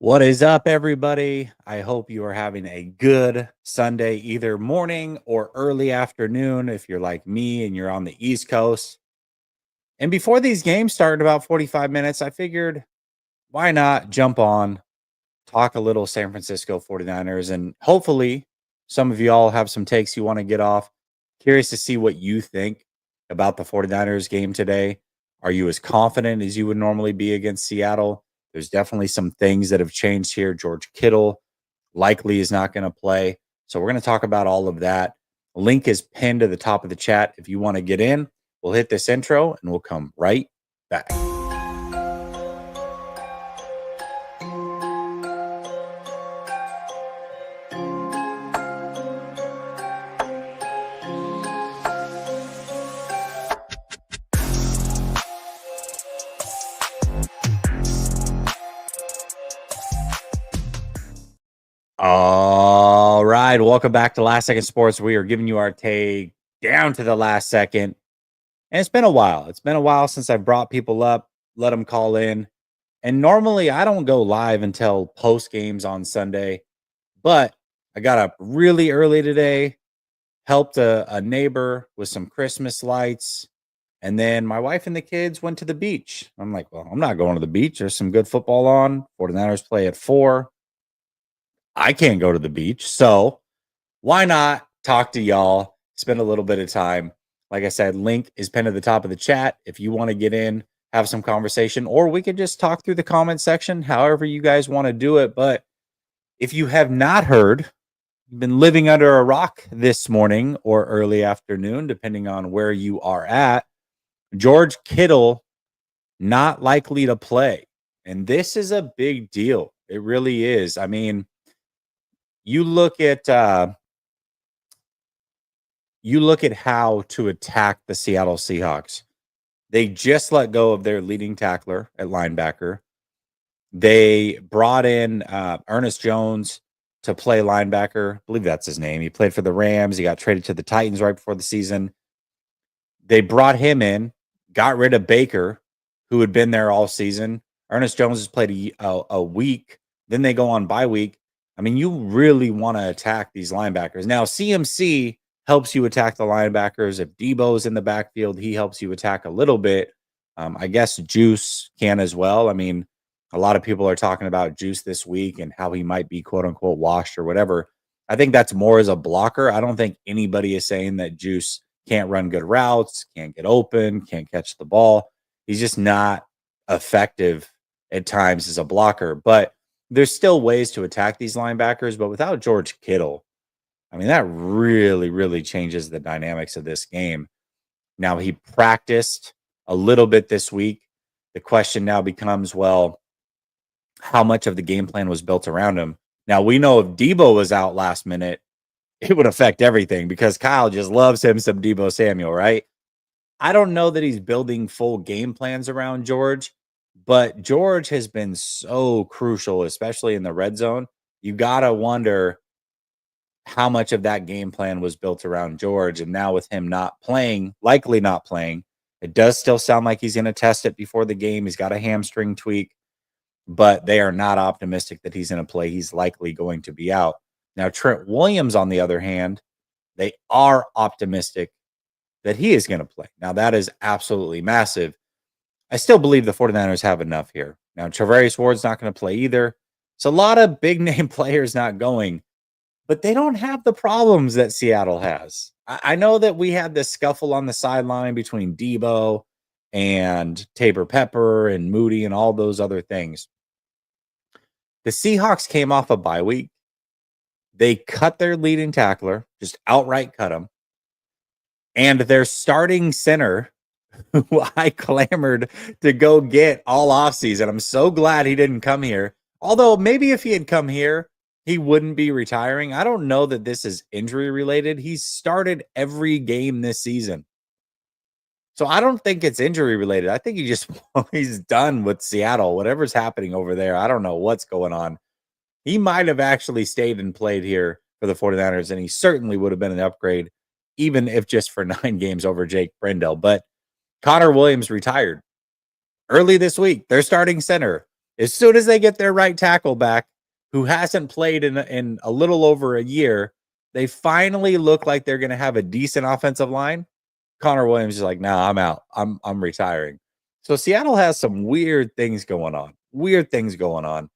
What is up, everybody? I hope you are having a good Sunday, either morning or early afternoon if you're like me and you're on the East Coast. And before these games start in about 45 minutes, I figured why not jump on, talk a little San Francisco 49ers, and hopefully some of y'all have some takes you want to get off. Curious to see what you think about the 49ers game today. Are you as confident as you would normally be against Seattle? There's definitely some things that have changed here. George Kittle likely is not going to play. So we're going to talk about all of that. Link is pinned to the top of the chat if you want to get in. We'll hit this intro and we'll come right back. All right. Welcome back to Last Second Sports. We are giving you our take down to the last second. And it's been a while. It's been a while since I brought people up, let them call in. And normally I don't go live until post games on Sunday, but I got up really early today, helped a neighbor with some Christmas lights. And then my wife and the kids went to the beach. I'm like, well, I'm not going to the beach. There's some good football on. 49ers play at 4. I can't go to the beach. So why not talk to y'all, spend a little bit of time. Like I said, link is pinned at the top of the chat. If you want to get in, have some conversation, or we could just talk through the comment section, however you guys want to do it. But if you have not heard, you've been living under a rock this morning or early afternoon, depending on where you are at, George Kittle not likely to play. And this is a big deal. It really is. I mean, you look at how to attack the Seattle Seahawks. They just let go of their leading tackler at linebacker. They brought in Ernest Jones to play linebacker. I believe that's his name. He played for the Rams. He got traded to the Titans right before the season. They brought him in, got rid of Baker, who had been there all season. Ernest Jones has played a week. Then they go on bye week. I mean, you really want to attack these linebackers. Now, CMC helps you attack the linebackers. If Debo's in the backfield, he helps you attack a little bit. I guess Juice can as well. I mean, a lot of people are talking about Juice this week and how he might be quote unquote washed or whatever. I think that's more as a blocker. I don't think anybody is saying that Juice can't run good routes, can't get open, can't catch the ball. He's just not effective at times as a blocker. But there's still ways to attack these linebackers. But without George Kittle, I mean, that really, really changes the dynamics of this game. Now, he practiced a little bit this week. The question now becomes, well, how much of the game plan was built around him? Now, we know if Debo was out last minute, it would affect everything because Kyle just loves him some Debo Samuel, right? I don't know that he's building full game plans around George, but George has been so crucial, especially in the red zone. You got to wonder how much of that game plan was built around George. And now with him not playing, likely not playing, it does still sound like he's going to test it before the game. He's got a hamstring tweak, but they are not optimistic that he's going to play. He's likely going to be out. Now, Trent Williams, on the other hand, they are optimistic that he is going to play. Now, that is absolutely massive. I still believe the 49ers have enough here. Now, Travarius Ward's not going to play either. It's a lot of big name players not going, but they don't have the problems that Seattle has. I know that we had this scuffle on the sideline between Debo and Tabor Pepper and Moody and all those other things. The Seahawks came off a bye week. They cut their leading tackler, just outright cut him. And their starting center, who I clamored to go get all offseason. I'm so glad he didn't come here. Although maybe if he had come here, he wouldn't be retiring. I don't know that this is injury related. He's started every game this season. So I don't think it's injury related. I think he's done with Seattle. Whatever's happening over there, I don't know what's going on. He might have actually stayed and played here for the 49ers, and he certainly would have been an upgrade, even if just for 9 games over Jake Brendel. But Connor Williams retired early this week. Their starting center As soon as they get their right tackle back, who hasn't played in a little over a year, they finally look like they're going to have a decent offensive line. Connor Williams is like, nah, I'm out. I'm retiring. So Seattle has some weird things going on.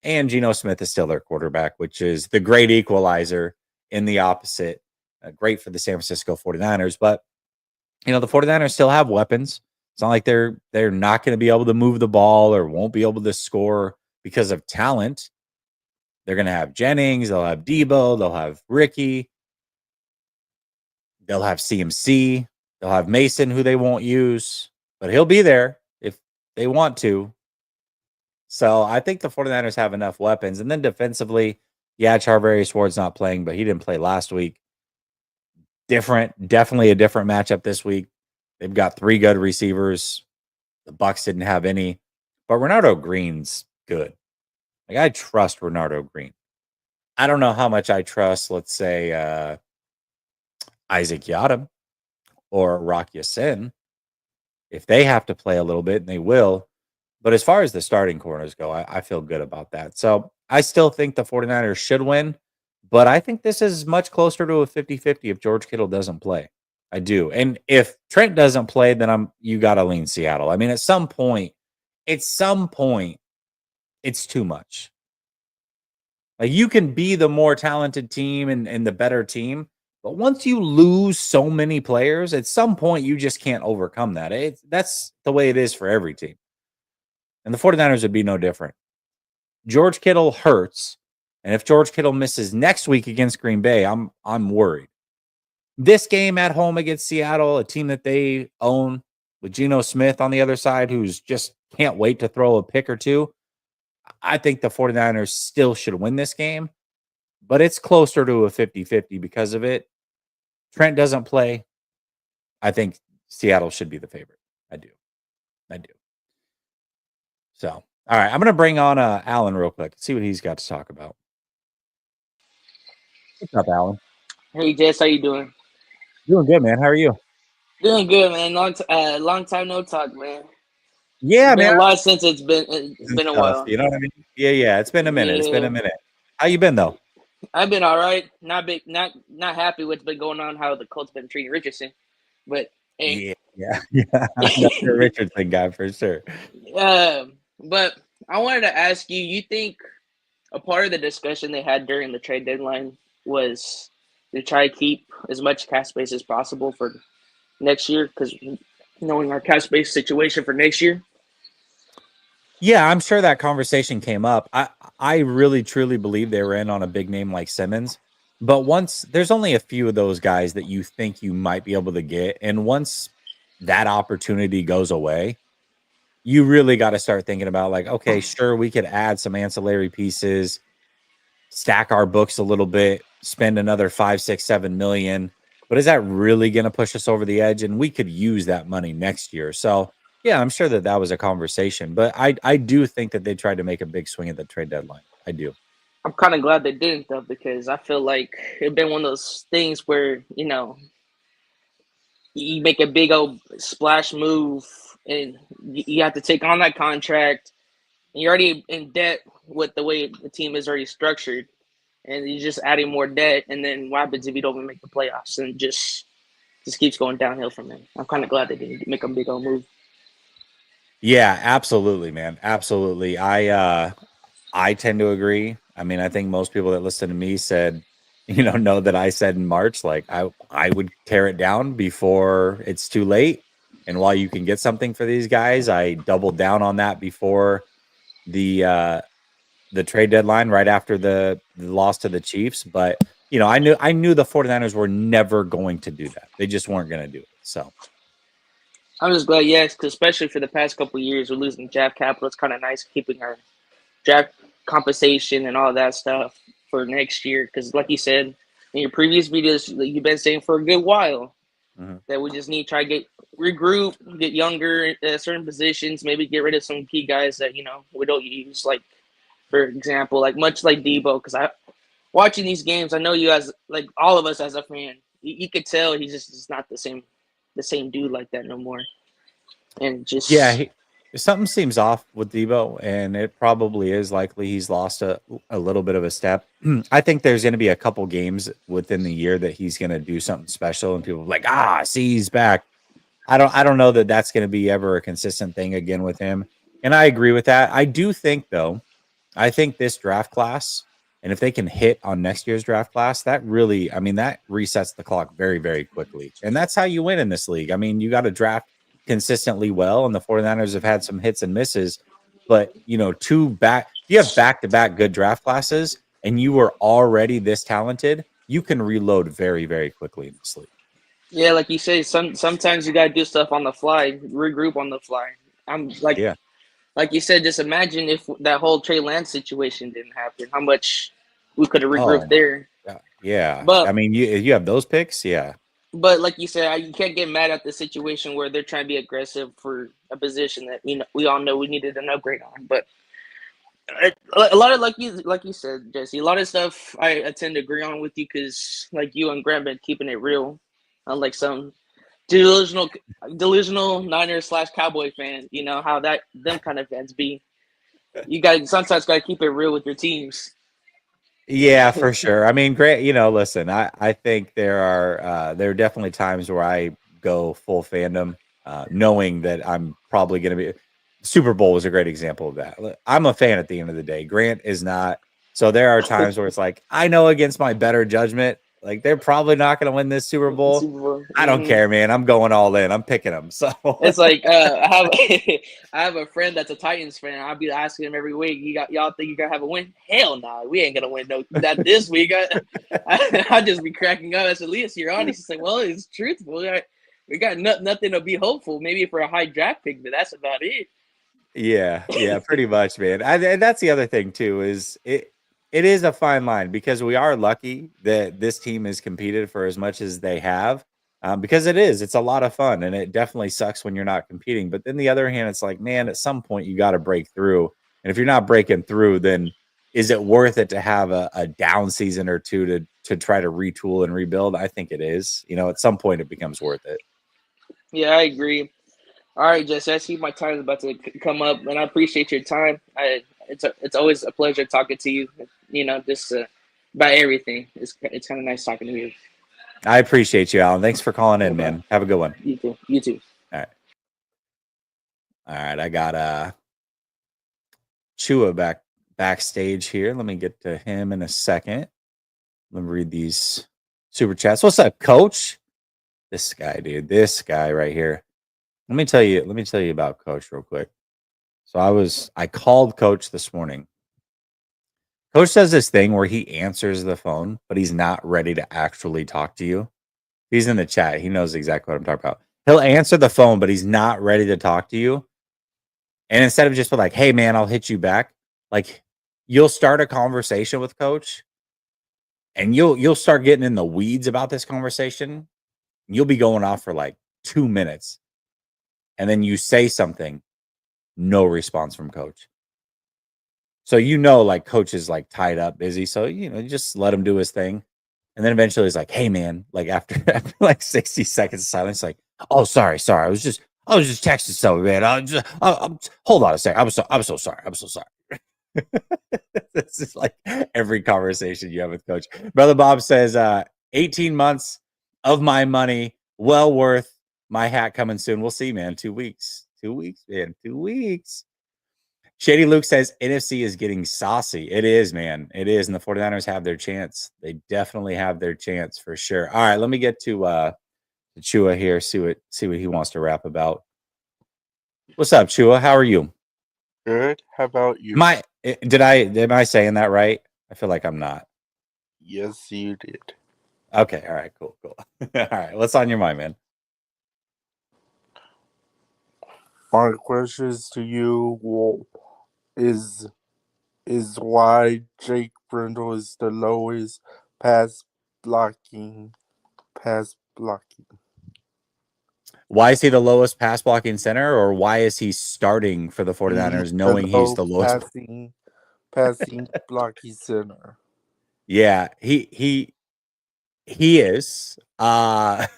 And Geno Smith is still their quarterback, which is the great equalizer in the opposite. Great for the San Francisco 49ers. But, the 49ers still have weapons. It's not like they're not going to be able to move the ball or won't be able to score because of talent. They're going to have Jennings. They'll have Debo. They'll have Ricky. They'll have CMC. They'll have Mason, who they won't use. But he'll be there if they want to. So I think the 49ers have enough weapons. And then defensively, yeah, Charvarius Ward's not playing, but he didn't play last week. Definitely a different matchup this week. They've got 3 good receivers. The Bucs didn't have any. But Renardo Green's good. Like, I trust Renardo Green. I don't know how much I trust, let's say, Isaac Yiadom or Rock Ya-Sin. If they have to play a little bit, and they will. But as far as the starting corners go, I feel good about that. So I still think the 49ers should win, but I think this is much closer to a 50-50 if George Kittle doesn't play. I do. And if Trent doesn't play, then you got to lean Seattle. I mean, at some point, it's too much. Like, you can be the more talented team and the better team, but once you lose so many players, at some point you just can't overcome that. That's the way it is for every team. And the 49ers would be no different. George Kittle hurts, and if George Kittle misses next week against Green Bay, I'm worried. This game at home against Seattle, a team that they own, with Geno Smith on the other side, who's just can't wait to throw a pick or two, I think the 49ers still should win this game, but it's closer to a 50-50 because of it. Trent doesn't play. I think Seattle should be the favorite. I do. So, all right, I'm going to bring on Alan real quick. See what he's got to talk about. What's up, Alan? Hey Jess, how you doing? Doing good, man. How are you? Doing good, man. Long time no talk, man. Yeah, It's been man. a while since it's been a while. You know what I mean? Yeah. It's been a minute. Yeah. How you been though? I've been all right. Not happy with what's been going on. How the Colts been treating Richardson, but hey. Yeah. I'm a Richardson guy for sure. But I wanted to ask you. You think a part of the discussion they had during the trade deadline was to try to keep as much cap space as possible for next year, because knowing our cap space situation for next year? Yeah, I'm sure that conversation came up. I really truly believe they were in on a big name like Simmons. But once there's only a few of those guys that you think you might be able to get, and once that opportunity goes away, you really got to start thinking about, like, okay, sure, we could add some ancillary pieces, stack our books a little bit, spend another 5, 6, 7 million. But is that really going to push us over the edge? And we could use that money next year. So yeah, I'm sure that was a conversation, but I do think that they tried to make a big swing at the trade deadline. I do. I'm kind of glad they didn't, though, because I feel like it's been one of those things where, you make a big old splash move and you have to take on that contract. And you're already in debt with the way the team is already structured, and you're just adding more debt. And then what happens if you don't even make the playoffs? And just keeps going downhill from there. I'm kind of glad they didn't make a big old move. Yeah, absolutely, man. Absolutely. I tend to agree. I mean, I think most people that listen to me said, know that I said in March, like, I would tear it down before it's too late. And while you can get something for these guys, I doubled down on that before the trade deadline, right after the loss to the Chiefs. But, I knew the 49ers were never going to do that. They just weren't going to do it. So I'm just glad, yes, because especially for the past couple of years, we're losing draft capital. It's kind of nice keeping our draft compensation and all that stuff for next year. Because, like you said in your previous videos, you've been saying for a good while that we just need to try to regroup, get younger at certain positions, maybe get rid of some key guys that we don't use. Like, for example, much like Debo, because watching these games, I know you as like all of us as a fan, you could tell he's just not the same dude like that no more. And just something seems off with Debo, and it probably is likely he's lost a little bit of a step. I think there's going to be a couple games within the year that he's going to do something special, and people are like, see, he's back. I don't know that that's going to be ever a consistent thing again with him. And I agree with that. I do think though, I think this draft class, and if they can hit on next year's draft class, that really, I mean, that resets the clock very, very quickly. And that's how you win in this league. I mean, you got to draft consistently well, and the 49ers have had some hits and misses, but you know, you have back-to-back good draft classes, and you were already this talented, you can reload very, very quickly in this league. Yeah, like you say, sometimes you gotta do stuff on the fly, regroup on the fly. I'm Yeah. like you said, just imagine if that whole Trey Lance situation didn't happen, how much we could have Oh regrouped my there. God. Yeah. I But mean, you have those picks. Yeah. but like you said, you can't get mad at the situation where they're trying to be aggressive for a position that we all know we needed an upgrade on. But a lot of like you said, Jesse, a lot of stuff I tend to agree on with you because like you and Graham been keeping it real, unlike some delusional delusional Niners / Cowboy fan. You know how that them kind of fans be. You got sometimes got to keep it real with your teams. Yeah, for sure. I mean, great. You know, listen, I think there are definitely times where I go full fandom, knowing that I'm probably going to be. Super Bowl was a great example of that. I'm a fan at the end of the day. Grant is not. So there are times where it's like I know against my better judgment, like they're probably not going to win this Super Bowl. Super Bowl. I don't care, man. I'm going all in. I'm picking them. So It's like I have I have a friend that's a Titans fan. I'll be asking him every week. Y'all think you gonna have a win? Hell no, we ain't gonna win no that this week. I just be cracking up. I said, Elias, you're honest. He's like, well, it's truthful. We got nothing to be hopeful. Maybe for a high draft pick, but that's about it. yeah, pretty much, man. And that's the other thing too is it is a fine line because we are lucky that this team has competed for as much as they have, because it's a lot of fun, and it definitely sucks when you're not competing. But then the other hand, it's like, man, at some point you got to break through, and if you're not breaking through, then is it worth it to have a down season or two to try to retool and rebuild? I think it is. You know, at some point it becomes worth it. Yeah, I agree. All right, Jesse. I see my time is about to come up, and I appreciate your time. It's always a pleasure talking to you. You know, just about everything. It's kind of nice talking to you. I appreciate you, Alan. Thanks for calling No in, problem. man. Have a good one. You too. You too. All right. All right. I got Chua backstage here. Let me get to him in a second. Let me read these super chats. What's up, Coach? This guy, dude. This guy right here. Let me tell you about Coach real quick. So I called Coach this morning. Coach does this thing where he answers the phone, but he's not ready to actually talk to you. He's in the chat. He knows exactly what I'm talking about. He'll answer the phone, but he's not ready to talk to you. And instead of just be like, hey man, I'll hit you back, like you'll start a conversation with Coach and you'll start getting in the weeds about this conversation. You'll be going off for like 2 minutes. And then you say something, no response from Coach. So you know, like Coach is like tied up, busy. So you know, just let him do his thing. And then eventually he's like, hey man, like after like 60 seconds of silence, like, oh sorry. I was just texting something, man. Hold on a second. I'm so sorry. This is like every conversation you have with Coach. Brother Bob says 18 months of my money, well worth my hat coming soon. We'll see, man. 2 weeks. 2 weeks, man. 2 weeks. Shady Luke says NFC is getting saucy. It is, man. It is. And the 49ers have their chance. They definitely have their chance for sure. All right, let me get to Chua here, see what he wants to rap about. What's up, Chua? How are you? Good. How about you? Am I saying that right? I feel like I'm not. Yes, you did. Okay, all right, cool. All right, what's on your mind, man? My questions to you is why Jake Brindle is the lowest pass blocking. Why is he the lowest pass blocking center, or why is he starting for the 49ers knowing he's the lowest passing blocking center? Yeah, he is. Why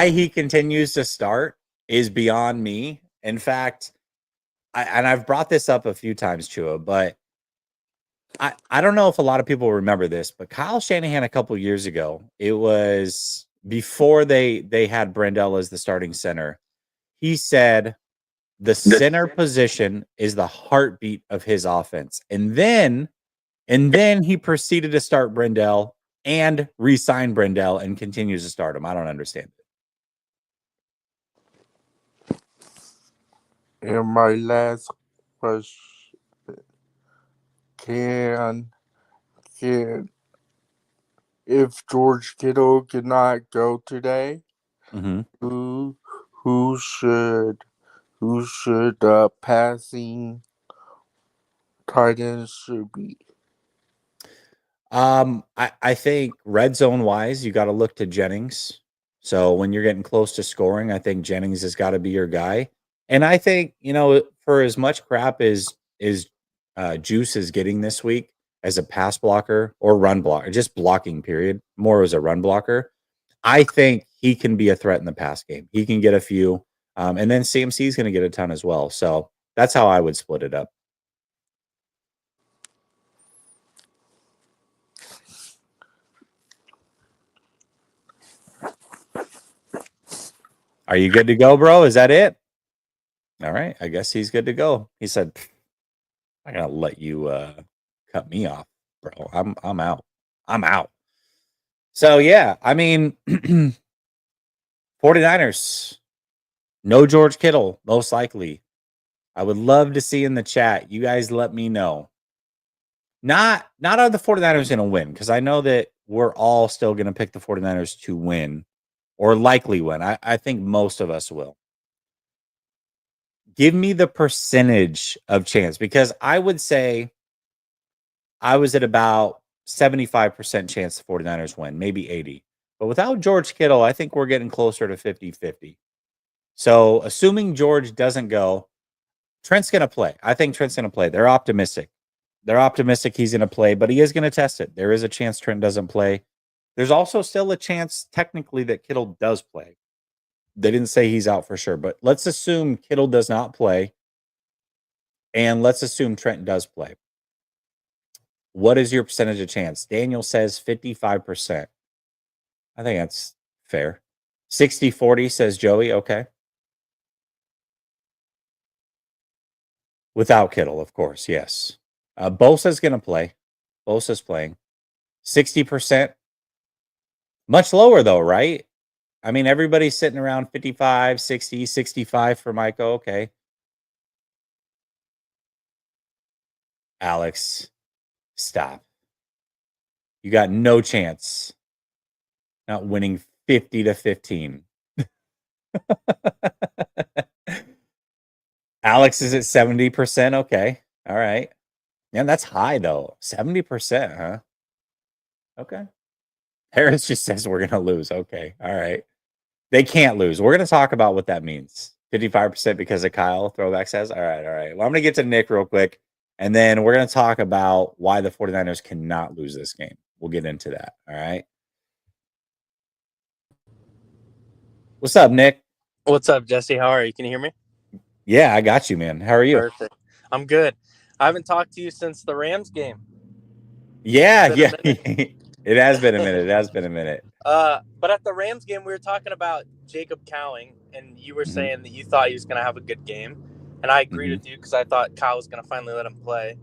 he continues to start is beyond me. In fact, I've brought this up a few times, Chua, but I don't know if a lot of people remember this, but Kyle Shanahan a couple years ago, it was before they had Brendel as the starting center. He said the center position is the heartbeat of his offense. And then he proceeded to start Brendel and re-sign Brendel and continues to start him. I don't understand it. And my last question: Can if George Kittle cannot go today, who should passing tight ends should be? I think red zone wise, you got to look to Jennings. So when you're getting close to scoring, I think Jennings has got to be your guy. And I think, for as much crap as Juice is getting this week as a pass blocker or run blocker, just blocking period, more as a run blocker, I think he can be a threat in the pass game. He can get a few. And then CMC is going to get a ton as well. So that's how I would split it up. Are you good to go, bro? Is that it? All right. I guess he's good to go. He said, I'm going to let you cut me off, bro. I'm out. I'm out. So, yeah, I mean, 49ers, no George Kittle, most likely. I would love to see in the chat. You guys let me know. Not are the 49ers going to win, because I know that we're all still going to pick the 49ers to win or likely win. I think most of us will. Give me the percentage of chance, because I would say I was at about 75% chance the 49ers win, maybe 80. But without George Kittle, I think we're getting closer to 50-50. So assuming George doesn't go, Trent's going to play. I think Trent's going to play. They're optimistic. They're optimistic he's going to play, but he is going to test it. There is a chance Trent doesn't play. There's also still a chance technically that Kittle does play. They didn't say he's out for sure, but let's assume Kittle does not play, and let's assume Trent does play. What is your percentage of chance? Daniel says 55%. I think that's fair. 60-40 says Joey. Okay. Without Kittle, of course. Yes. Bosa's going to play. Bosa's playing. 60%. Much lower, though, right? I mean, everybody's sitting around 55, 60, 65 for Micah. Okay. Alex, stop. You got no chance not winning 50-15. Alex is at 70%. Okay. All right. Man, that's high, though. 70%, huh? Okay. Harris just says we're going to lose. Okay. All right. They can't lose. We're going to talk about what that means. 55% because of Kyle, Throwback says. All right. Well, I'm going to get to Nick real quick, and then we're going to talk about why the 49ers cannot lose this game. We'll get into that. All right. What's up, Nick? What's up, Jesse? How are you? Can you hear me? Yeah, I got you, man. How are you? Perfect. I'm good. I haven't talked to you since the Rams game. Yeah. It has been a minute. But at the Rams game, we were talking about Jacob Cowing, and you were saying that you thought he was going to have a good game. And I agreed with you because I thought Kyle was going to finally let him play.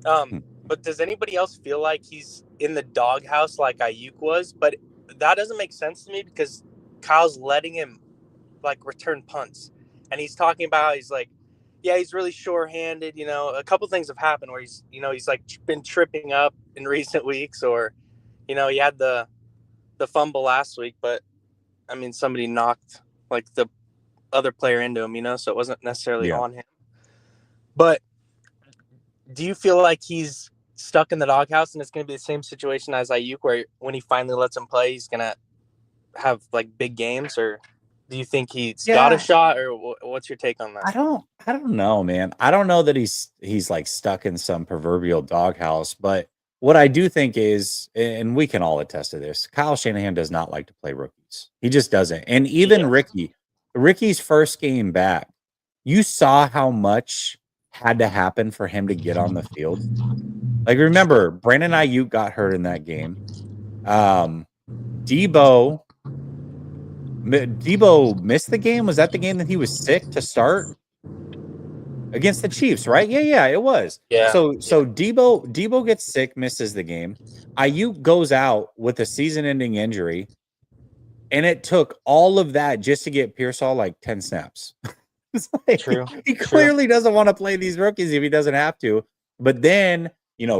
But does anybody else feel like he's in the doghouse like Ayuk was? But that doesn't make sense to me because Kyle's letting him return punts. And he's talking about, he's like, yeah, he's really sure-handed. A couple things have happened where he's been tripping up in recent weeks, or, he had the fumble last week, but I mean, somebody knocked the other player into him, so it wasn't necessarily on him. But do you feel like he's stuck in the doghouse and it's going to be the same situation as Ayuk, where when he finally lets him play, he's going to have big games? Or do you think he's got a shot, or what's your take on that? I don't know, man. I don't know that he's stuck in some proverbial doghouse, but what I do think is, and we can all attest to this, Kyle Shanahan does not like to play rookies. He just doesn't. And even Ricky's first game back, you saw how much had to happen for him to get on the field. Like, remember, Brandon Ayuk got hurt in that game. Debo missed the game. Was that the game that he was sick to start against the Chiefs? Right? Yeah, it was. Yeah. So Debo gets sick, misses the game. Ayuk goes out with a season-ending injury, and it took all of that just to get Pearsall like 10 snaps. It's like, True. he clearly doesn't want to play these rookies if he doesn't have to. But then,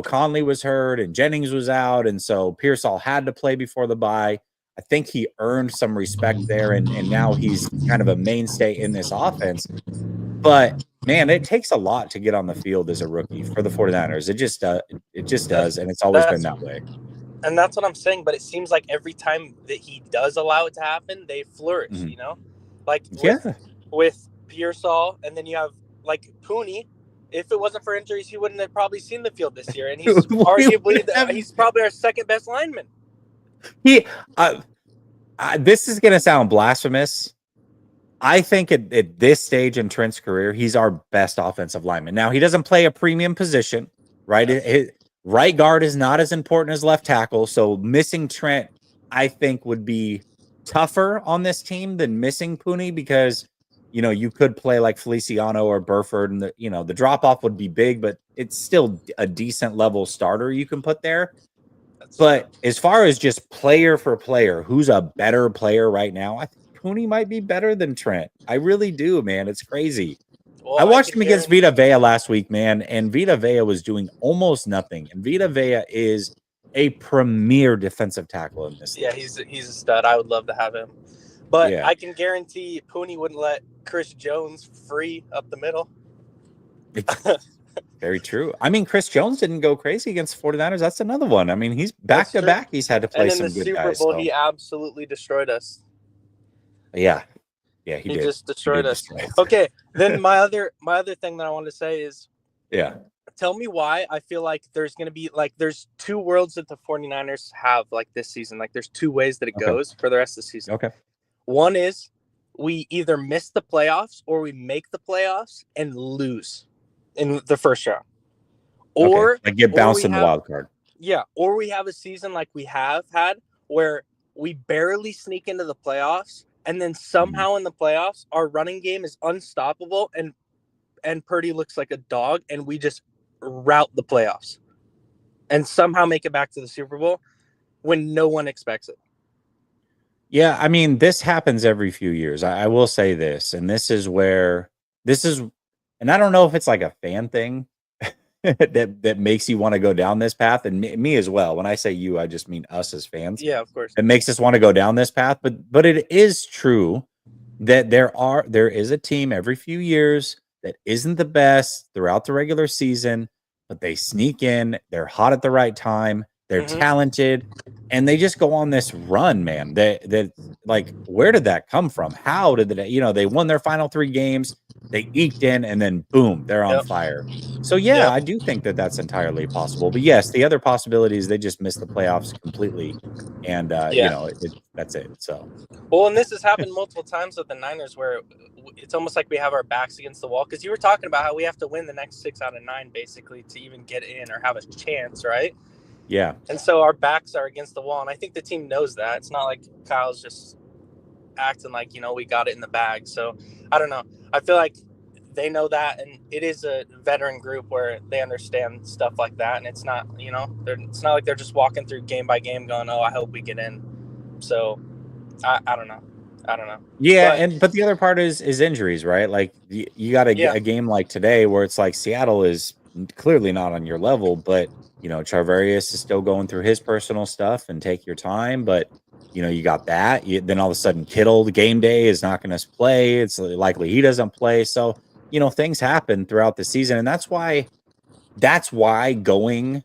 Conley was hurt and Jennings was out, and so Pearsall had to play before the bye. I think he earned some respect there, and now he's kind of a mainstay in this offense. But, man, it takes a lot to get on the field as a rookie for the 49ers. It just does, and it's always been that way. And that's what I'm saying, but it seems like every time that he does allow it to happen, they flourish, Like with Pearsall, and then you have like Pooney. If it wasn't for injuries, he wouldn't have probably seen the field this year, and he's he's probably our second best lineman. This is going to sound blasphemous. I think at this stage in Trent's career, he's our best offensive lineman. Now, he doesn't play a premium position, right? His right guard is not as important as left tackle, so missing Trent, I think, would be tougher on this team than missing Pooney, because you could play like Feliciano or Burford, and the drop off would be big, but it's still a decent level starter you can put there. But as far as just player for player, who's a better player right now? I think Pooney might be better than Trent. I really do, man. It's crazy. Well, I watched him against Vita Vea last week, man, and Vita Vea was doing almost nothing. And Vita Vea is a premier defensive tackle in this league. Yeah, he's a stud. I would love to have him. But I can guarantee Pooney wouldn't let Chris Jones free up the middle. Very true. I mean, Chris Jones didn't go crazy against 49ers. That's another one. I mean, he's back-to-back. He's had to play some good guys. And in the Super Bowl, he absolutely destroyed us. Yeah, he did. He just destroyed us. Okay, then my other thing that I want to say is, tell me why I feel like there's going to be, like, there's two worlds that the 49ers have, like, this season. Like, there's two ways that it goes for the rest of the season. Okay. One is we either miss the playoffs or we make the playoffs and lose in the first round. Or like get bounced in the wild card. Yeah, or we have a season like we have had where we barely sneak into the playoffs, and then somehow in the playoffs our running game is unstoppable, and Purdy looks like a dog, and we just rout the playoffs and somehow make it back to the Super Bowl when no one expects it. Yeah, I mean, this happens every few years. I will say this, and and I don't know if it's like a fan thing that makes you want to go down this path, and me as well. When I say you, I just mean us as fans. Yeah, of course. It makes us want to go down this path, but it is true that there is a team every few years that isn't the best throughout the regular season, but they sneak in, they're hot at the right time, they're talented, and they just go on this run, man. That like, where did that come from? How did they won their final 3 games, they eked in, and then boom, they're on fire. So I do think that that's entirely possible. But yes, the other possibility is they just miss the playoffs completely, and that's it. So and this has happened multiple times with the Niners, where it's almost like we have our backs against the wall, because you were talking about how we have to win the next 6 out of 9 basically to even get in or have a chance, right? Yeah. And so our backs are against the wall, and I think the team knows that. It's not like Kyle's just acting like, we got it in the bag. So I don't know. I feel like they know that, and it is a veteran group where they understand stuff like that, and it's not, it's not like they're just walking through game by game going, oh, I hope we get in. So I don't know. Yeah, but the other part is injuries, right? Like you got a game like today where it's like Seattle is clearly not on your level, but Charvarius is still going through his personal stuff, and take your time. But, you got that. Then all of a sudden Kittle, the game day, is not going to play. It's likely he doesn't play. So, things happen throughout the season. And that's why going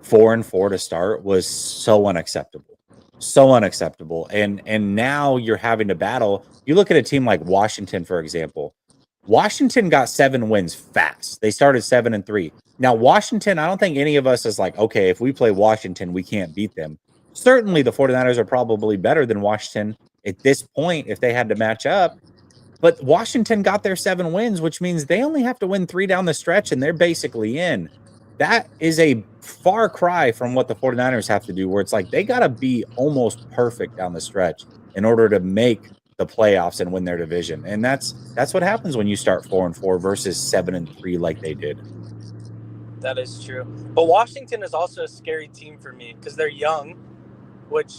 4-4 to start was so unacceptable. So unacceptable. And now you're having to battle. You look at a team like Washington, for example. Washington got 7 wins fast. They started 7-3. Now, Washington, I don't think any of us is like, okay, if we play Washington, we can't beat them. Certainly, the 49ers are probably better than Washington at this point if they had to match up. But Washington got their 7 wins, which means they only have to win 3 down the stretch, and they're basically in. That is a far cry from what the 49ers have to do, where it's like they got to be almost perfect down the stretch in order to make the playoffs and win their division. And that's what happens when you start 4-4 versus 7-3 like they did. That is true. But Washington is also a scary team for me because they're young, which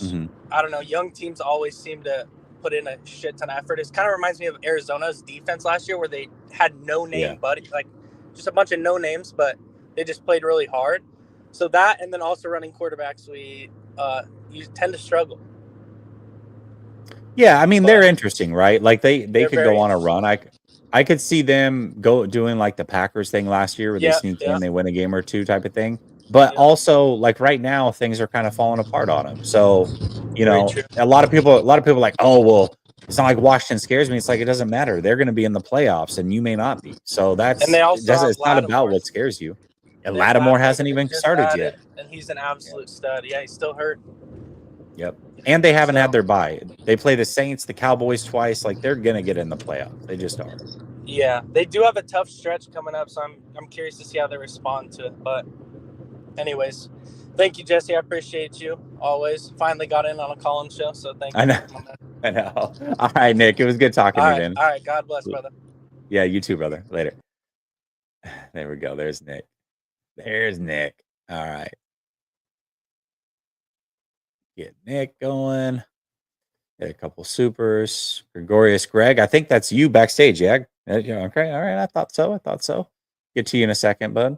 I don't know. Young teams always seem to put in a shit ton of effort. It kind of reminds me of Arizona's defense last year, where they had no name, buddy, like just a bunch of no names, but they just played really hard. So that, and then also running quarterbacks, you tend to struggle. Yeah, I mean, they're interesting, right? Like they could go on a interesting. run. I could see them doing like the Packers thing last year, where they sneak in, they win a game or two type of thing. But also, like right now, things are kind of falling apart on them. So, you know, a lot of people are like, oh well, it's not like Washington scares me. It's like it doesn't matter. They're going to be in the playoffs, and you may not be. So that's and they also it's not about what scares you. And Lattimore hasn't even started yet, and he's an absolute stud. Yeah, he's still hurt. Yep. And they haven't had their bye. They play the Saints, the Cowboys twice. Like they're gonna get in the playoffs. They just are. Yeah, they do have a tough stretch coming up, so I'm curious to see how they respond to it. But anyways, thank you, Jesse. I appreciate you always. Finally got in on a call-in show, so thank you. I know. All right, Nick. It was good talking to you, man. All right. God bless, brother. Yeah, you too, brother. Later. There we go. There's Nick. There's Nick. All right. Get Nick going. Get a couple supers. Gregorius Greg. I think that's you backstage, yeah? Okay. All right. I thought so. Get to you in a second, bud.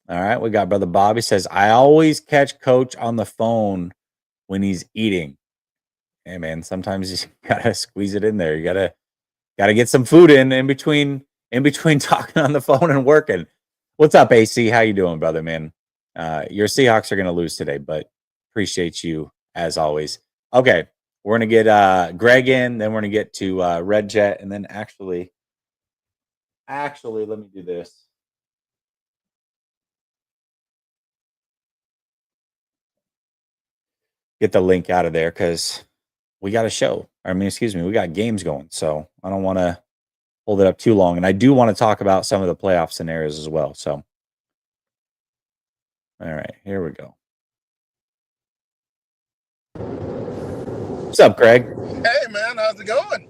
All right. We got brother Bobby says, I always catch coach on the phone when he's eating. Hey man, sometimes you gotta squeeze it in there. You gotta get some food in between talking on the phone and working. What's up, AC? How you doing, brother, man? Your Seahawks are gonna lose today, but appreciate you as always. Okay, we're gonna get Greg in, then we're gonna get to Red Jet, and then actually, let me do this. Get the link out of there because we got a show. We got games going, so I don't want to hold it up too long, and I do want to talk about some of the playoff scenarios as well. So, all right, here we go. What's up, Greg? Hey, man, how's it going?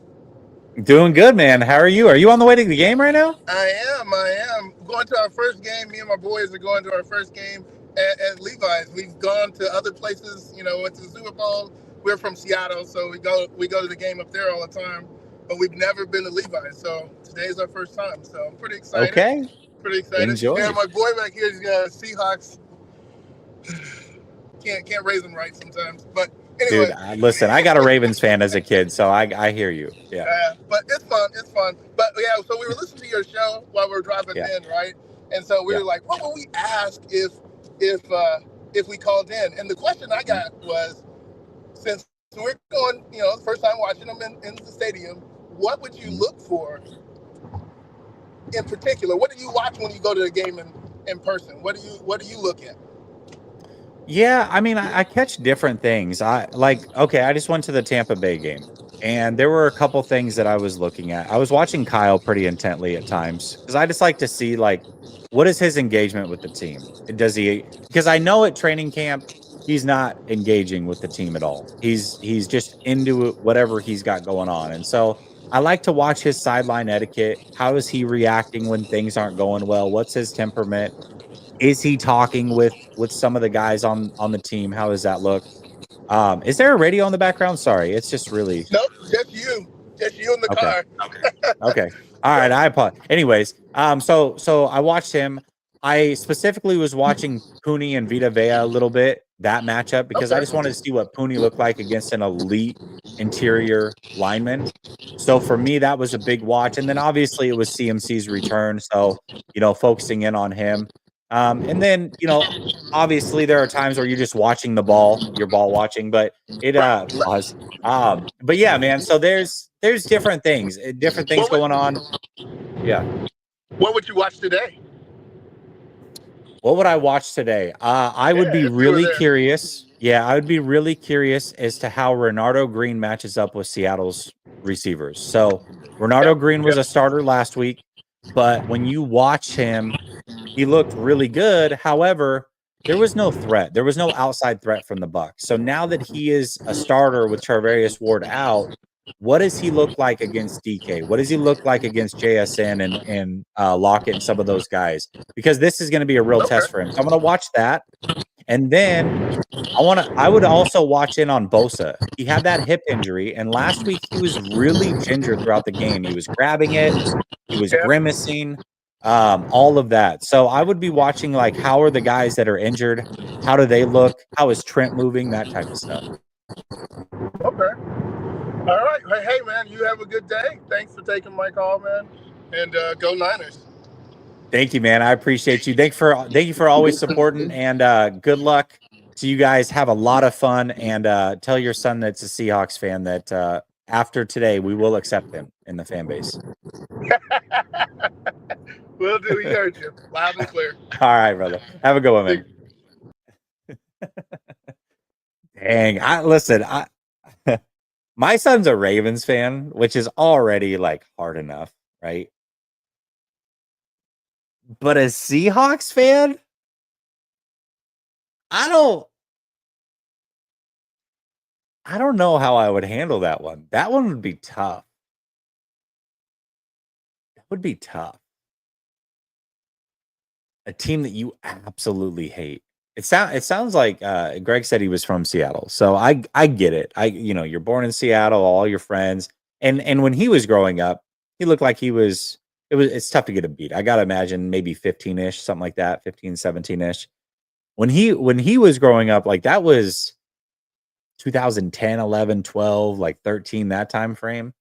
Doing good, man. How are you? Are you on the way to the game right now? I am. Going to our first game. Me and my boys are going to our first game at Levi's. We've gone to other places, went to the Super Bowl. We're from Seattle, so we go to the game up there all the time, but we've never been to Levi's. So today's our first time. So I'm pretty excited. Okay. Pretty excited. Enjoy. Yeah, my boy back here is Seahawks. Can't raise them right sometimes, but anyway. Dude, listen, I got a Ravens fan as a kid, so I hear you. Yeah. But it's fun. But yeah, so we were listening to your show while we were driving in, right? And so we were like, what would we ask if we called in? And the question I got was, since we're going, the first time watching them in the stadium, what would you look for in particular? What do you watch when you go to the game in person? What do you look at? Yeah, I mean, I catch different things. I just went to the Tampa Bay game, and there were a couple things that I was looking at. I was watching Kyle pretty intently at times because I just like to see, like, what is his engagement with the team? Does he? Because I know at training camp, he's not engaging with the team at all. He's just into it, whatever he's got going on. And so I like to watch his sideline etiquette. How is he reacting when things aren't going well? What's his temperament? Is he talking with some of the guys on the team? How does that look? Is there a radio in the background? Sorry, it's just really. Nope, just you in the car. Okay. All right. I apologize. Anyways, so I watched him. I specifically was watching Pooney and Vita Vea a little bit, that matchup, because I just wanted to see what Pooney looked like against an elite interior lineman. So for me, that was a big watch. And then obviously it was CMC's return. So, focusing in on him. And then, obviously there are times where you're just watching the ball, you're ball watching, but it was. But yeah, man. So there's different things going on. Yeah. What would you watch today? What would I watch today? I would be really curious. Yeah, I would be really curious as to how Renardo Green matches up with Seattle's receivers. So Bernardo Green was a starter last week, but when you watch him, he looked really good. However, there was no threat. There was no outside threat from the Bucs. So now that he is a starter with Charvarius Ward out, what does he look like against DK? What does he look like against JSN and Lockett and some of those guys? Because this is going to be a real test for him. So I'm going to watch that. And then I would also watch in on Bosa. He had that hip injury, and last week he was really ginger throughout the game. He was grabbing it, he was grimacing, all of that. So I would be watching like how are the guys that are injured? How do they look? How is Trent moving? That type of stuff. Okay. All right. Hey, man, you have a good day. Thanks for taking my call, man. And go Niners. Thank you, man. I appreciate you. Thank you for always supporting, and good luck to you guys. Have a lot of fun, and tell your son that's a Seahawks fan that after today we will accept him in the fan base. Will do. He heard you loud and clear. All right, brother. Have a good one, man. Dang, my son's a Ravens fan, which is already like hard enough, right? But a Seahawks fan, I don't know how I would handle that one. That one would be tough. That would be tough. A team that you absolutely hate. It sounds like Greg said he was from Seattle, so I get it. You're born in Seattle, all your friends, and when he was growing up, he looked like he was. It's tough to get a beat. I gotta imagine maybe 15-ish, something like that, 15, 17-ish. When he was growing up, like that was 2010, 11, 12, like 13, that time frame.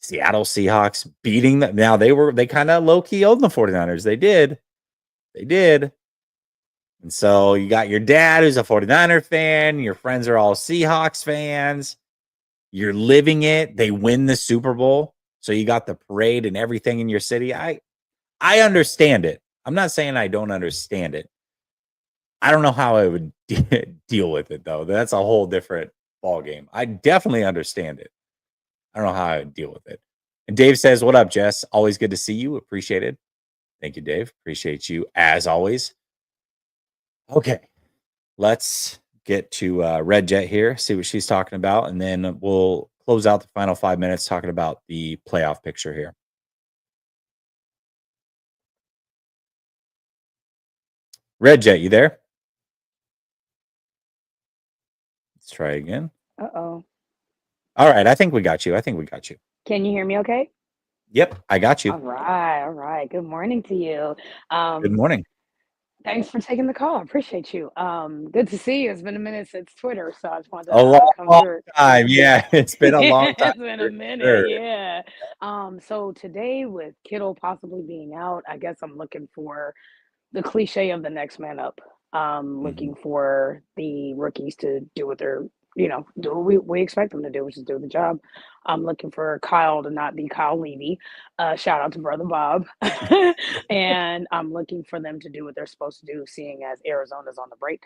Seattle Seahawks beating them. Now they kind of low-key owned the 49ers. They did. And so you got your dad who's a 49er fan. Your friends are all Seahawks fans. You're living it. They win the Super Bowl. So you got the parade and everything in your city. I understand it. I'm not saying I don't understand it. I don't know how I would deal with it, though. That's a whole different ballgame. I definitely understand it. I don't know how I would deal with it. And Dave says, what up, Jess? Always good to see you. Appreciate it. Thank you, Dave. Appreciate you as always. Okay, let's get to Red Jet here, see what she's talking about, and then we'll close out the final 5 minutes talking about the playoff picture here. Red Jet, you there? Let's try again. Uh-oh. All right, I think we got you. Can you hear me okay? Yep, I got you. All right. Good morning to you. Good morning. Thanks for taking the call. I appreciate you. Good to see you. It's been a minute since Twitter, so I just wanted A to come long through. time. Yeah, it's been a long time. It's been a minute, sure. yeah. So today with Kittle possibly being out, I guess I'm looking for the cliche of the next man up. Looking for the rookies to do what they're, do what we expect them to do, which is do the job. I'm looking for Kyle to not be Kyle Levy. Shout out to Brother Bob. And I'm looking for them to do what they're supposed to do, seeing as Arizona's on the break.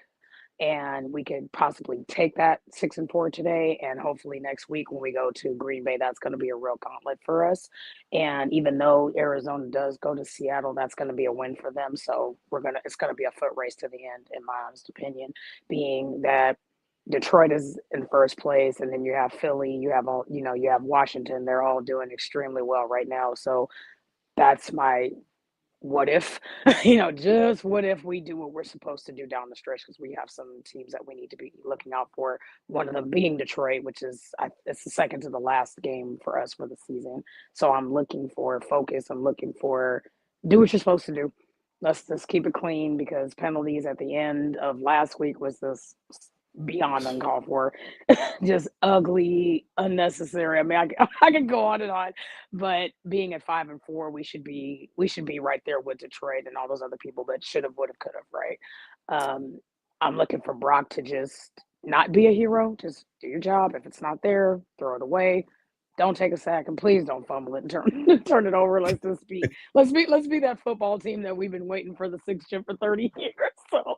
And we could possibly take that 6-4 today, and hopefully next week when we go to Green Bay, that's going to be a real gauntlet for us. And even though Arizona does go to Seattle, that's going to be a win for them. So it's going to be a foot race to the end, in my honest opinion, being that Detroit is in first place, and then you have Philly, you have Washington. They're all doing extremely well right now. So that's my what if, just what if we do what we're supposed to do down the stretch, because we have some teams that we need to be looking out for. One of them being Detroit, which is it's the second to the last game for us for the season. So I'm looking for focus. I'm looking for do what you're supposed to do. Let's just keep it clean, because penalties at the end of last week was this beyond uncalled for, just ugly, unnecessary. I mean, I could go on and on, but being at 5-4, we should be right there with Detroit and all those other people that should have, would have, could have, right? I'm looking for Brock to just not be a hero, just do your job. If it's not there, throw it away. don't take a sack and please don't fumble it and turn it over. Let's be that football team that we've been waiting for the sixth chip for 30 years. So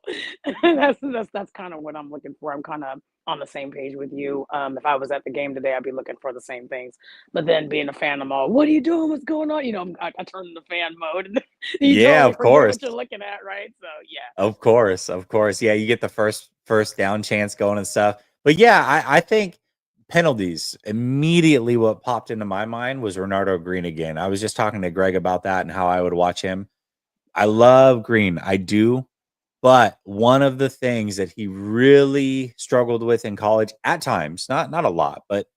that's kind of what I'm looking for. I'm kind of on the same page with you. If I was at the game today, I'd be looking for the same things. But then being a fan, I'm all, what are you doing? What's going on? I turn into fan mode, and you Yeah, totally of forget course. what you're looking at, right? So yeah. Of course. Yeah, you get the first down chance going and stuff. But yeah, I think penalties immediately what popped into my mind was Renardo Green again. I was just talking to Greg about that and how I would watch him. I love Green. I do. But one of the things that he really struggled with in college at times, not a lot, but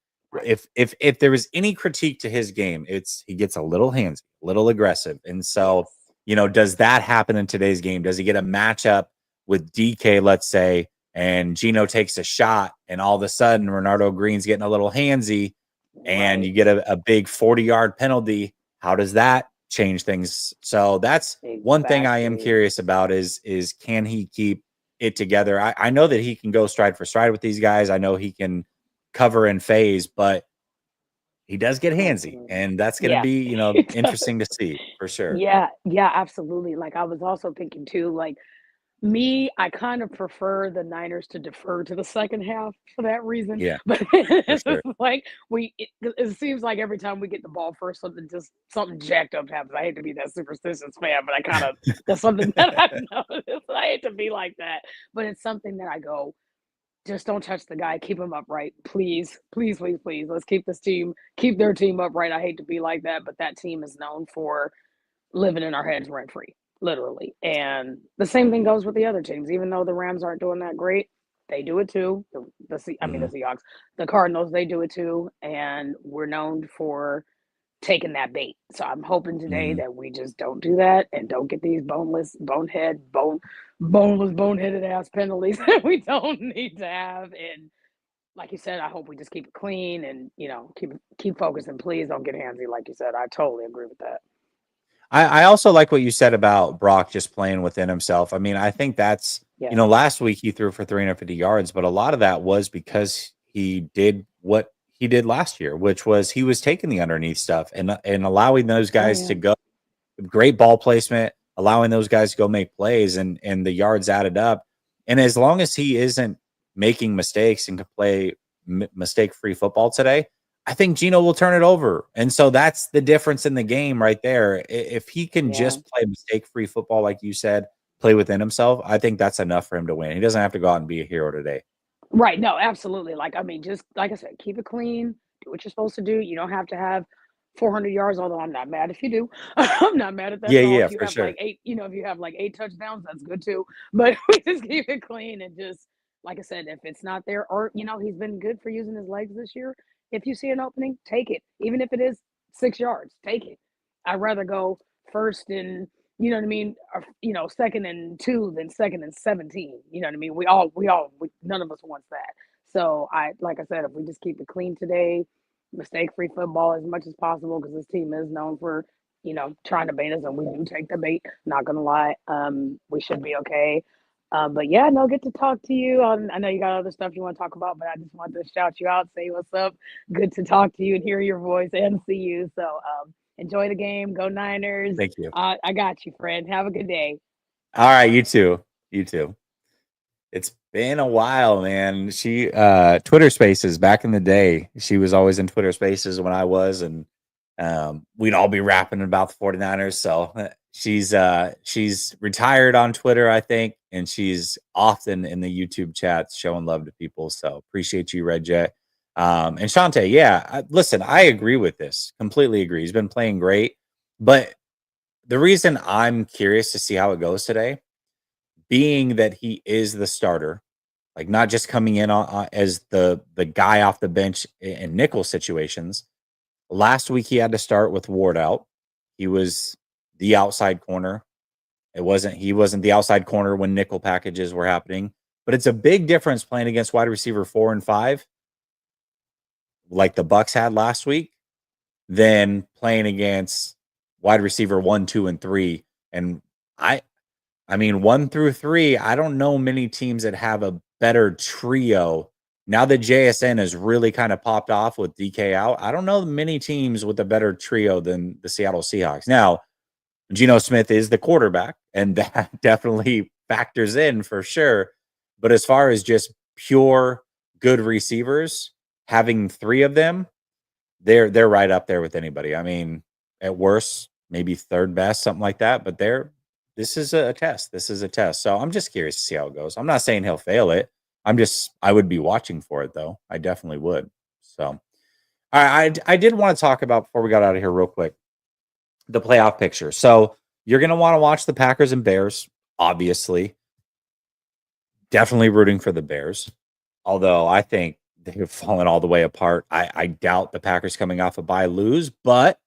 if there was any critique to his game, it's he gets a little handsy, a little aggressive. And so, does that happen in today's game? Does he get a matchup with DK, let's say, and Gino takes a shot, and all of a sudden Renardo Green's getting a little handsy, and you get a big 40-yard penalty? How does that change things? So that's one thing I am curious about is can he keep it together? I know that he can go stride for stride with these guys. I know he can cover and phase, but he does get handsy, and that's going to be, interesting to see for sure. Yeah, absolutely. Like I was also thinking too, like me, I kind of prefer the Niners to defer to the second half for that reason. Yeah, But for sure. like it seems like every time we get the ball first, something jacked up happens. I hate to be that superstitious fan, but that's something that I've noticed. I hate to be like that, but it's something that I go, just don't touch the guy, keep him upright, please, please, please, please. Let's keep their team upright. I hate to be like that, but that team is known for living in our heads rent free, literally. And the same thing goes with the other teams. Even though the Rams aren't doing that great, they do it too. The Seahawks, the Cardinals, they do it too. And we're known for taking that bait. So I'm hoping today that we just don't do that and don't get these boneheaded ass penalties that we don't need to have. And like you said, I hope we just keep it clean and keep focused and please don't get handsy. Like you said, I totally agree with that. I also like what you said about Brock just playing within himself. I mean, I think that's, last week he threw for 350 yards, but a lot of that was because he did what he did last year, which was he was taking the underneath stuff and allowing those guys to go. Great ball placement, allowing those guys to go make plays, and the yards added up. And as long as he isn't making mistakes and can play mistake-free football today, I think Gino will turn it over. And so that's the difference in the game right there. If he can just play mistake-free football, like you said, play within himself, I think that's enough for him to win. He doesn't have to go out and be a hero today. Right. No, absolutely. Just like I said, keep it clean, do what you're supposed to do. You don't have to have 400 yards, although I'm not mad if you do. I'm not mad at that at all. If you have sure. like if you have like 8 touchdowns, that's good too. But we just keep it clean and just, like I said, if it's not there, or he's been good for using his legs this year. If you see an opening, take it. Even if it is 6 yards, take it. I'd rather go first and or, second and 2 than second and 17. You know what I mean? None of us wants that. So like I said, if we just keep it clean today, mistake-free football as much as possible, because this team is known for, trying to bait us, and we do take the bait. Not gonna lie, we should be okay. But yeah, no, good to talk to you. I know you got other stuff you want to talk about, but I just wanted to shout you out, say what's up. Good to talk to you and hear your voice and see you. So enjoy the game. Go Niners. Thank you. I got you, friend. Have a good day. All right, you too. You too. It's been a while, man. She Twitter Spaces back in the day. She was always in Twitter Spaces when I was, and we'd all be rapping about the 49ers. So she's retired on Twitter, I think, and she's often in the YouTube chats showing love to people. So appreciate you, Red Jet. And Shante, listen, I agree with this. Completely agree. He's been playing great, but the reason I'm curious to see how it goes today, being that he is the starter, like not just coming in as the guy off the bench in nickel situations. Last week he had to start with Ward out. He was the outside corner. He wasn't the outside corner when nickel packages were happening. But it's a big difference playing against wide receiver 4 and 5, like the Bucks had last week, than playing against wide receiver 1, 2, and 3. And I mean, 1 through 3, I don't know many teams that have a better trio Now that JSN has really kind of popped off with DK out, I don't know many teams with a better trio than the Seattle Seahawks. Now, Geno Smith is the quarterback, and that definitely factors in for sure. But as far as just pure good receivers, having 3 of them, they're right up there with anybody. I mean, at worst, maybe 3rd best, something like that. But this is a test. This is a test. So I'm just curious to see how it goes. I'm not saying he'll fail it. I would be watching for it though. I definitely would. So I did want to talk about, before we got out of here real quick, the playoff picture. So you're going to want to watch the Packers and Bears, obviously. Definitely rooting for the Bears. Although I think they've fallen all the way apart. I doubt the Packers coming off a bye lose, but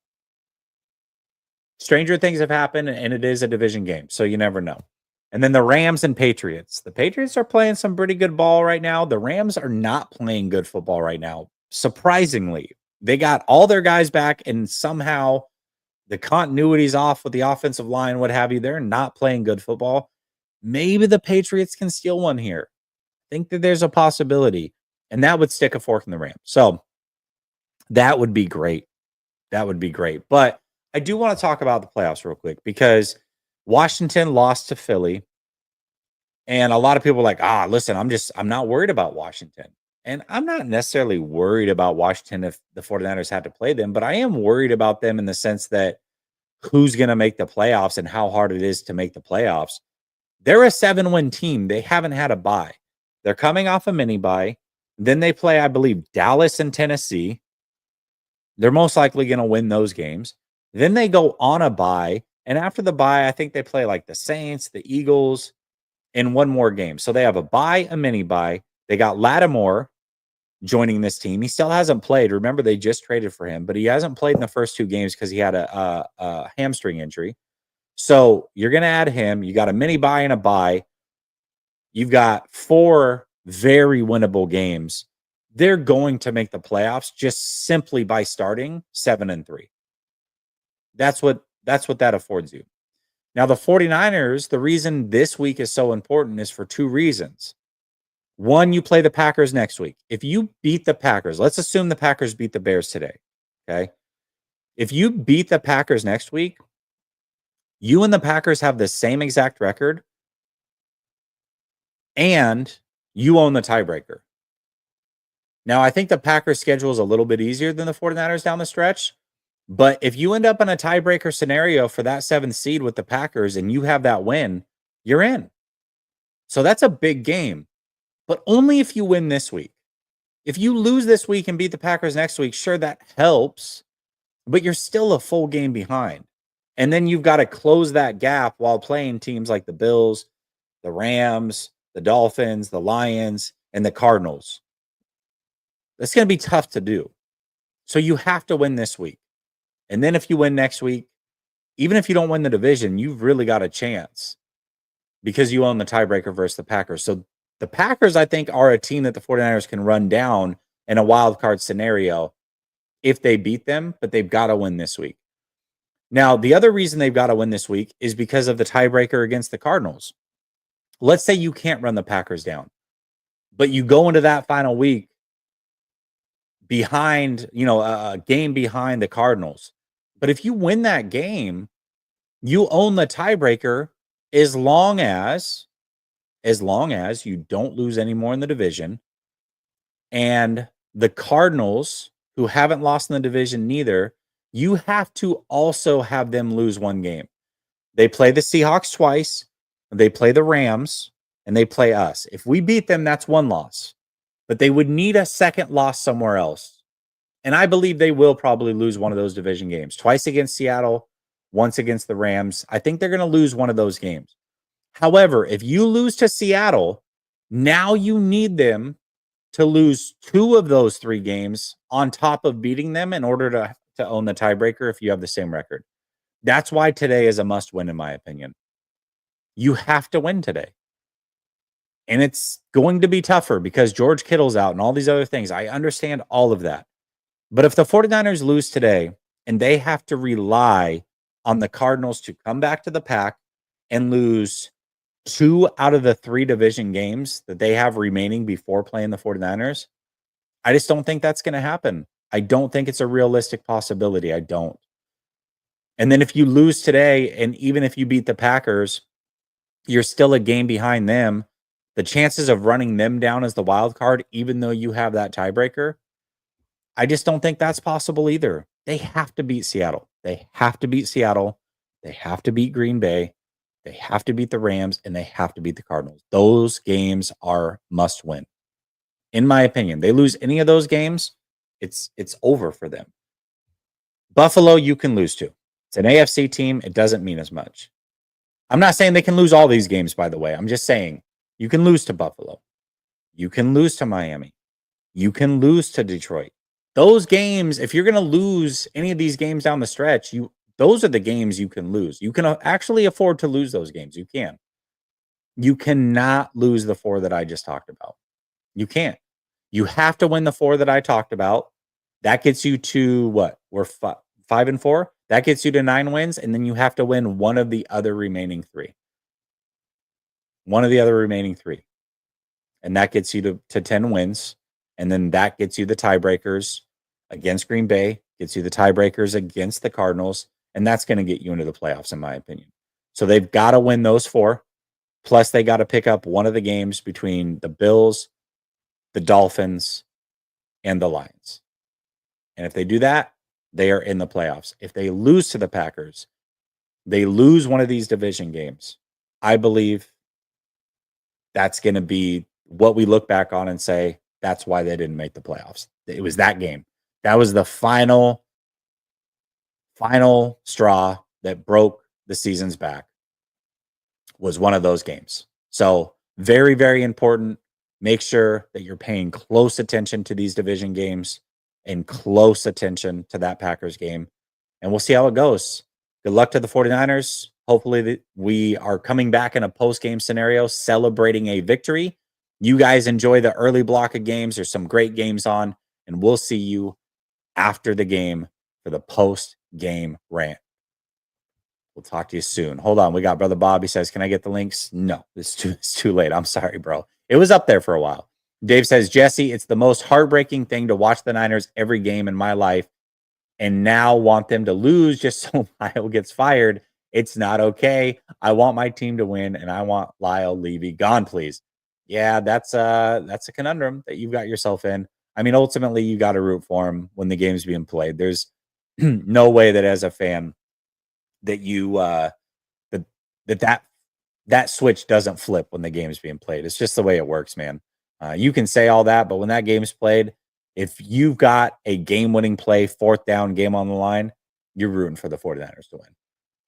stranger things have happened, and it is a division game, so you never know. And then the Rams and Patriots. The Patriots are playing some pretty good ball right now. The Rams are not playing good football right now. Surprisingly, they got all their guys back, and somehow the continuity's off with the offensive line, what have you. They're not playing good football. Maybe the Patriots can steal one here. I think that there's a possibility, and that would stick a fork in the Rams. So that would be great. That would be great. But I do want to talk about the playoffs real quick, because Washington lost to Philly. And a lot of people are like, listen, I'm not worried about Washington. And I'm not necessarily worried about Washington if the 49ers had to play them, but I am worried about them in the sense that who's going to make the playoffs and how hard it is to make the playoffs. They're a 7-win team. They haven't had a bye. They're coming off a mini bye. Then they play, I believe, Dallas and Tennessee. They're most likely going to win those games. Then they go on a bye. And after the bye, I think they play like the Saints, the Eagles, in one more game. So they have a bye, a mini bye. They got Lattimore joining this team. He still hasn't played. Remember, they just traded for him, but he hasn't played in the first 2 games because he had a hamstring injury. So you're going to add him. You got a mini bye and a bye. You've got 4 very winnable games. They're going to make the playoffs just simply by starting 7-3. That's what that affords you. Now, the 49ers, the reason this week is so important is for 2 reasons. One, you play the Packers next week. If you beat the Packers, let's assume the Packers beat the Bears today. Okay. If you beat the Packers next week, you and the Packers have the same exact record, and you own the tiebreaker. Now, I think the Packers' schedule is a little bit easier than the 49ers down the stretch. But if you end up in a tiebreaker scenario for that 7th seed with the Packers and you have that win, you're in. So that's a big game, but only if you win this week. If you lose this week and beat the Packers next week, sure, that helps, but you're still a full game behind. And then you've got to close that gap while playing teams like the Bills, the Rams, the Dolphins, the Lions, and the Cardinals. That's going to be tough to do. So you have to win this week. And then if you win next week, even if you don't win the division, you've really got a chance because you own the tiebreaker versus the Packers. So the Packers, I think, are a team that the 49ers can run down in a wild card scenario if they beat them, but they've got to win this week. Now, the other reason they've got to win this week is because of the tiebreaker against the Cardinals. Let's say you can't run the Packers down, but you go into that final week behind, a game behind the Cardinals. But if you win that game, you own the tiebreaker as long as you don't lose any more in the division. And the Cardinals, who haven't lost in the division neither, you have to also have them lose 1 game. They play the Seahawks twice, they play the Rams, and they play us. If we beat them, that's 1 loss. But they would need a second loss somewhere else. And I believe they will probably lose one of those division games. Twice against Seattle, once against the Rams. I think they're going to lose one of those games. However, if you lose to Seattle, now you need them to lose 2 of those 3 games on top of beating them in order to own the tiebreaker if you have the same record. That's why today is a must win, in my opinion. You have to win today. And it's going to be tougher because George Kittle's out and all these other things. I understand all of that. But if the 49ers lose today and they have to rely on the Cardinals to come back to the pack and lose 2 out of the 3 division games that they have remaining before playing the 49ers, I just don't think that's going to happen. I don't think it's a realistic possibility. I don't. And then if you lose today, and even if you beat the Packers, you're still a game behind them. The chances of running them down as the wild card, even though you have that tiebreaker, I just don't think that's possible either. They have to beat Seattle. They have to beat Seattle. They have to beat Green Bay. They have to beat the Rams, and they have to beat the Cardinals. Those games are must win. In my opinion, they lose any of those games, it's over for them. Buffalo, you can lose to. It's an AFC team. It doesn't mean as much. I'm not saying they can lose all these games, by the way. I'm just saying you can lose to Buffalo. You can lose to Miami. You can lose to Detroit. Those games, if you're going to lose any of these games down the stretch, those are the games you can lose. You can actually afford to lose those games. You can. You cannot lose the 4 that I just talked about. You can't. You have to win the 4 that I talked about. That gets you to what? We're 5-4. That gets you to 9 wins, and then you have to win one of the other remaining 3. One of the other remaining 3. And that gets you to 10 wins. And then that gets you the tiebreakers against Green Bay, gets you the tiebreakers against the Cardinals, and that's going to get you into the playoffs, in my opinion. So they've got to win those 4. Plus, they got to pick up one of the games between the Bills, the Dolphins, and the Lions. And if they do that, they are in the playoffs. If they lose to the Packers, they lose one of these division games, I believe that's going to be what we look back on and say, that's why they didn't make the playoffs. It was that game. That was the final straw that broke the season's back, was one of those games. So very, very important. Make sure that you're paying close attention to these division games and close attention to that Packers game. And we'll see how it goes. Good luck to the 49ers. Hopefully we are coming back in a post-game scenario, celebrating a victory. You guys enjoy the early block of games. There's some great games on, and we'll see you after the game for the post-game rant. We'll talk to you soon. Hold on. We got Brother Bob. He says, can I get the links? No, it's too late. I'm sorry, bro. It was up there for a while. Dave says, Jesse, it's the most heartbreaking thing to watch the Niners every game in my life and now want them to lose just so Lyle gets fired. It's not okay. I want my team to win, and I want Lyle Levy gone, please. Yeah, that's a conundrum that you've got yourself in. I mean, ultimately, you got to root for him when the game's being played. There's no way that as a fan that you that switch doesn't flip when the game's being played. It's just the way it works, man. You can say all that, but when that game's played, if you've got a game-winning play, 4th down, game on the line, you're rooting for the 49ers to win.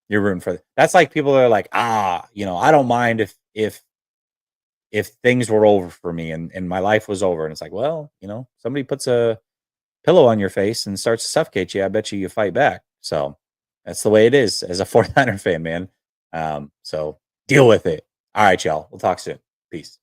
You're rooting for that's like people are like, I don't mind if things were over for me and my life was over. And it's like, well, somebody puts a pillow on your face and starts to suffocate you. I bet you fight back. So that's the way it is as a 49er fan, man. So deal with it. All right, y'all. We'll talk soon. Peace.